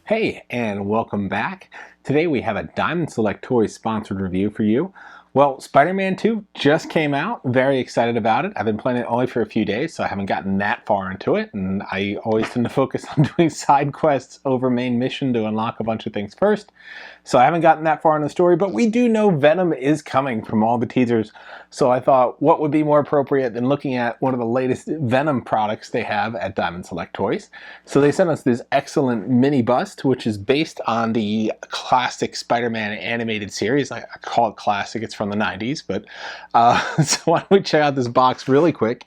Hey, and welcome back. Today we have a Diamond Select Toys sponsored review for you. Well, Spider-Man 2 just came out. Very excited about it. I've been playing it only for a few days, so I haven't gotten that far into it, and I always tend to focus on doing side quests over main mission to unlock a bunch of things first. So I haven't gotten that far in the story, but we do know Venom is coming from all the teasers. So I thought, what would be more appropriate than looking at one of the latest Venom products they have at Diamond Select Toys. So they sent us this excellent Minibust, which is based on the classic Spider-Man animated series. I call it classic, it's from the 90s, but so why don't we check out this box really quick.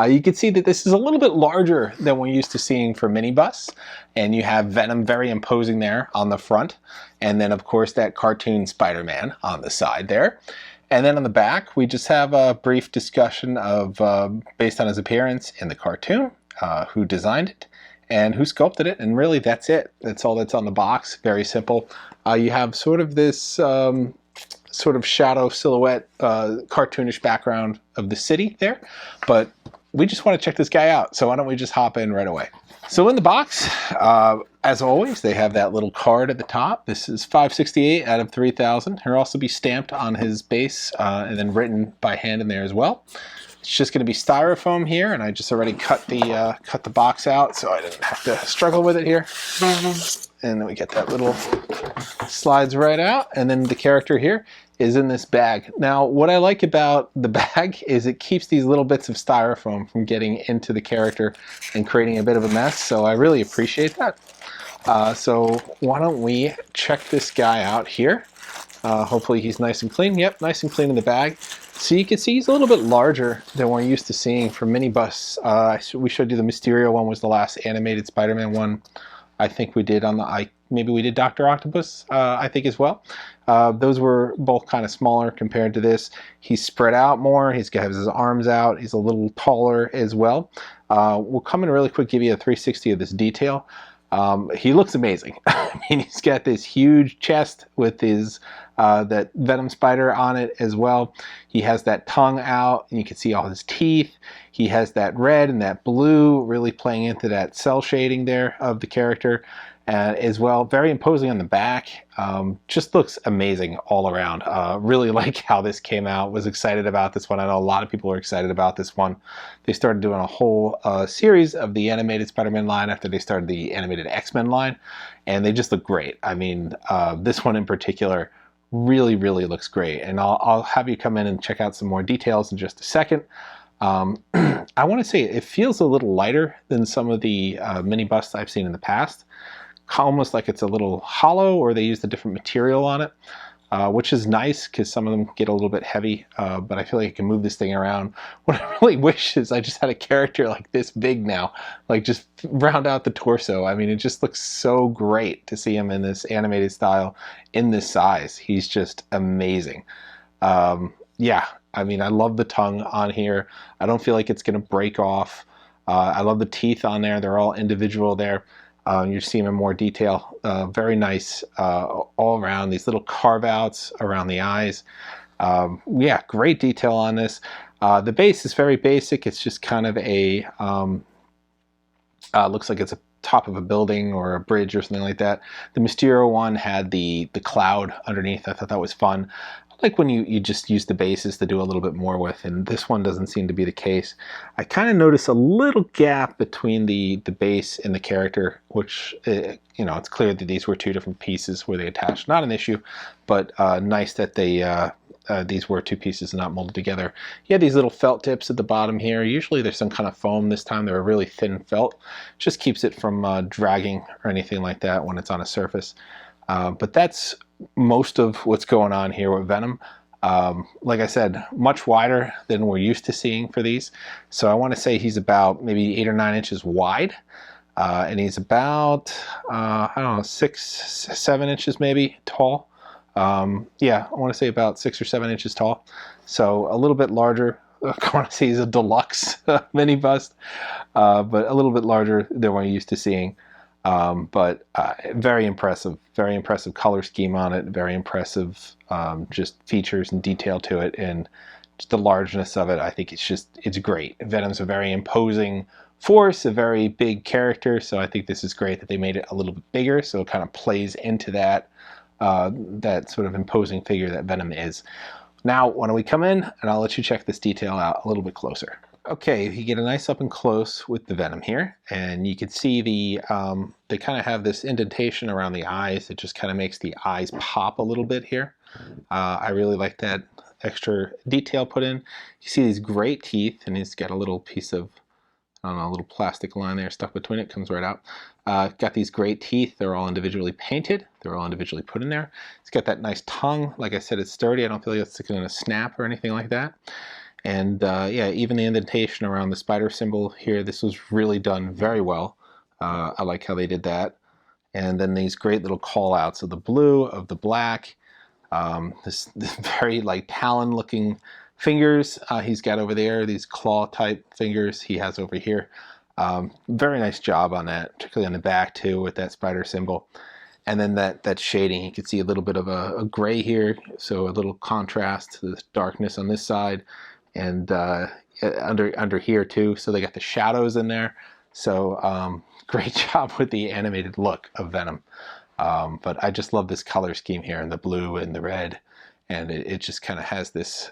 You can see that this is a little bit larger than we're used to seeing for Minibus, and you have Venom very imposing there on the front, and then of course that cartoon Spider-Man on the side there. And then on the back, we just have a brief discussion of, based on his appearance in the cartoon, who designed it, and who sculpted it, and really that's it. That's all that's on the box. Very simple. You have sort of this sort of shadow silhouette, cartoonish background of the city there, but we just want to check this guy out, so why don't we just hop in right away. So in the box, as always, they have that little card at the top. This is 568 out of 3,000. He'll also be stamped on his base and then written by hand in there as well. It's just going to be styrofoam here, and I just already cut the box out, so I didn't have to struggle with it here. And then we get that little slides right out, and then the character here is in this bag. Now, what I like about the bag is it keeps these little bits of styrofoam from getting into the character and creating a bit of a mess, so I really appreciate that. So why don't we check this guy out here. Hopefully he's nice and clean. Yep, nice and clean in the bag. So you can see he's a little bit larger than we're used to seeing for Minibus. We showed you the Mysterio one was the last animated Spider-Man one. I think we did on the, maybe we did Dr. Octopus, I think as well. Those were both kind of smaller compared to this. He's spread out more. He's got his arms out. He's a little taller as well. We'll come in really quick, give you a 360 of this detail. He looks amazing. I mean, he's got this huge chest with his that Venom spider on it as well. He has that tongue out, and you can see all his teeth. He has that red and that blue really playing into that cell shading there of the character as well. Very imposing on the back. Just looks amazing all around. Really like how this came out. Was excited about this one. I know a lot of people are excited about this one. They started doing a whole series of the animated Spider-Man line after they started the animated X-Men line, and they just look great. I mean, this one in particular really looks great, and I'll have you come in and check out some more details in just a second. I want to say it feels a little lighter than some of the mini busts I've seen in the past. Almost like it's a little hollow, or they used a different material on it, which is nice because some of them get a little bit heavy, but I feel like I can move this thing around. What I really wish is I just had a character like this big now, like just round out the torso. I mean, it just looks so great to see him in this animated style in this size. He's just amazing. Yeah, I mean, I love the tongue on here. I don't feel like it's going to break off. I love the teeth on there. They're all individual there. You see them in more detail. Very nice all around. These little carve-outs around the eyes. Yeah, great detail on this. The base is very basic. It's just kind of a, looks like it's a top of a building or a bridge or something like that. The Mysterio one had the cloud underneath. I thought that was fun. Like when you just use the bases to do a little bit more with, and this one doesn't seem to be the case. I kind of notice a little gap between the base and the character, which, you know, it's clear that these were two different pieces where they attached. Not an issue, but nice that they these were two pieces not molded together. You have these little felt tips at the bottom here. Usually there's some kind of foam. This time they're a really thin felt. Just keeps it from dragging or anything like that when it's on a surface. But that's most of what's going on here with Venom. Like I said, much wider than we're used to seeing for these. So I want to say he's about maybe 8 or 9 inches wide. And he's about, I don't know, 6-7 inches maybe tall. Yeah, I want to say about 6 or 7 inches tall. So a little bit larger. I want to say he's a deluxe mini bust, but a little bit larger than we're used to seeing. But very impressive color scheme on it, very impressive just features and detail to it, and just the largeness of it. I think it's great. Venom's a very imposing force, a very big character. So I think this is great that they made it a little bit bigger, so it kind of plays into that that sort of imposing figure that Venom is. Now, why don't we come in and I'll let you check this detail out a little bit closer. Okay, you get a nice up and close with the Venom here, and you can see the they kind of have this indentation around the eyes. It just kind of makes the eyes pop a little bit here. I really like that extra detail put in. You see these great teeth, and he's got a little piece of, I don't know, a little plastic line there stuck between it, comes right out. Got these great teeth. They're all individually painted. They're all individually put in there. It's got that nice tongue. Like I said, it's sturdy. I don't feel like it's going to snap or anything like that. And yeah, even the indentation around the spider symbol here, this was really done very well. I like how they did that. And then these great little call outs of the blue, of the black, this very like talon looking fingers he's got over there, these claw type fingers he has over here. Very nice job on that, particularly on the back too with that spider symbol. And then that shading, you can see a little bit of a gray here, so a little contrast to the darkness on this side, and under here too. So they got the shadows in there. So great job with the animated look of Venom. But I just love this color scheme here, and the blue and the red, and it just kind of has this,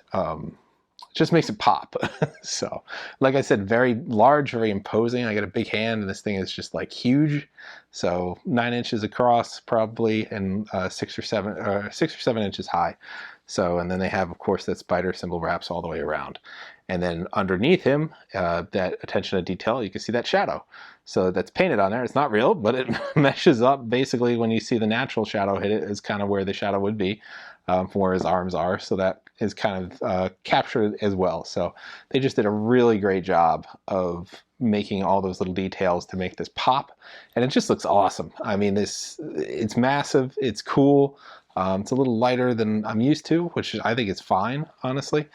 just makes it pop. So like I said, very large, very imposing. I got a big hand, and this thing is just like huge. So 9 inches across probably, and 6 or 7 inches high. So, and then they have, of course, that spider symbol wraps all the way around. And then underneath him, that attention to detail, you can see that shadow. So that's painted on there. It's not real, but it meshes up. Basically, when you see the natural shadow hit it, is kind of where the shadow would be, from where his arms are. So that is kind of captured as well. So they just did a really great job of making all those little details to make this pop. And it just looks awesome. I mean, it's massive. It's cool. It's a little lighter than I'm used to, which I think is fine, honestly.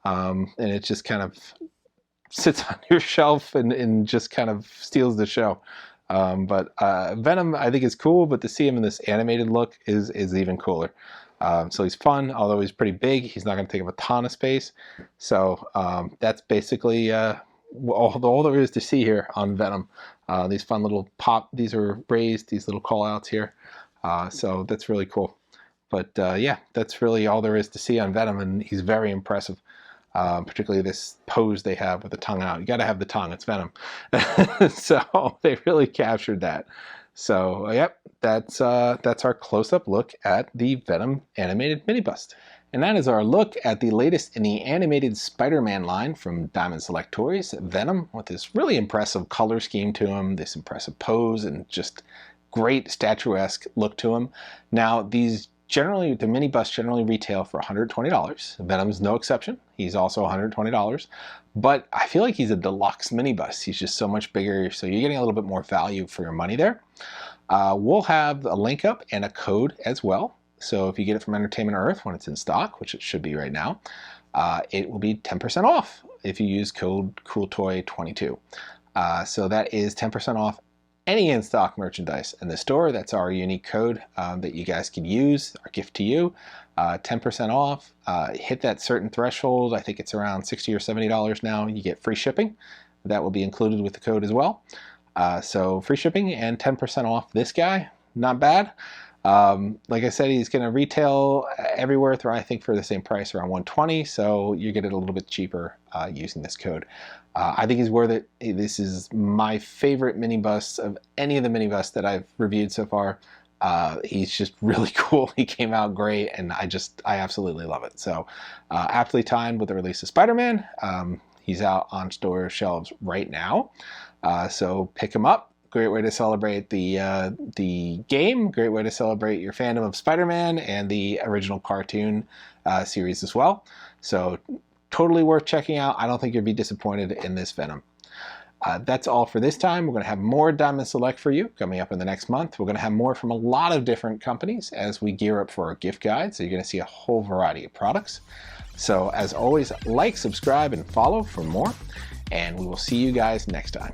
And it just kind of sits on your shelf and just kind of steals the show. But Venom, I think, is cool, but to see him in this animated look is even cooler. So he's fun, although he's pretty big. He's not going to take up a ton of space. So that's basically all there is to see here on Venom. These fun little these are raised, these little call outs here. So that's really cool. But yeah, that's really all there is to see on Venom, and he's very impressive. Particularly this pose they have with the tongue out. You got to have the tongue, it's Venom. So they really captured that. So yep, that's our close-up look at the Venom animated mini bust. And that is our look at the latest in the animated Spider-Man line from Diamond Select Toys, Venom, with this really impressive color scheme to him, this impressive pose, and just great statuesque look to him. Now, these generally, the mini bust generally retail for $120. Venom's no exception. He's also $120. But I feel like he's a deluxe mini bust. He's just so much bigger, so you're getting a little bit more value for your money there. We'll have a link up and a code as well. So if you get it from Entertainment Earth when it's in stock, which it should be right now, it will be 10% off if you use code CoolToy22. So that is 10% off any in-stock merchandise in the store. That's our unique code that you guys can use, our gift to you. 10% off. Hit that certain threshold. I think it's around $60 or $70 now. You get free shipping. That will be included with the code as well. So free shipping and 10% off this guy. Not bad. Like I said, he's going to retail everywhere through, I think, for the same price, around $120. So you get it a little bit cheaper using this code. I think he's worth it. This is my favorite mini bust of any of the mini busts that I've reviewed so far. He's just really cool. He came out great, and I absolutely love it. So aptly timed with the release of Spider-Man. He's out on store shelves right now. So pick him up. Great way to celebrate the game. Great way to celebrate your fandom of Spider-Man and the original cartoon series as well. So totally worth checking out. I don't think you'll be disappointed in this Venom. That's all for this time. We're going to have more Diamond Select for you coming up in the next month. We're going to have more from a lot of different companies as we gear up for our gift guide. So you're going to see a whole variety of products. So as always, like, subscribe, and follow for more. And we will see you guys next time.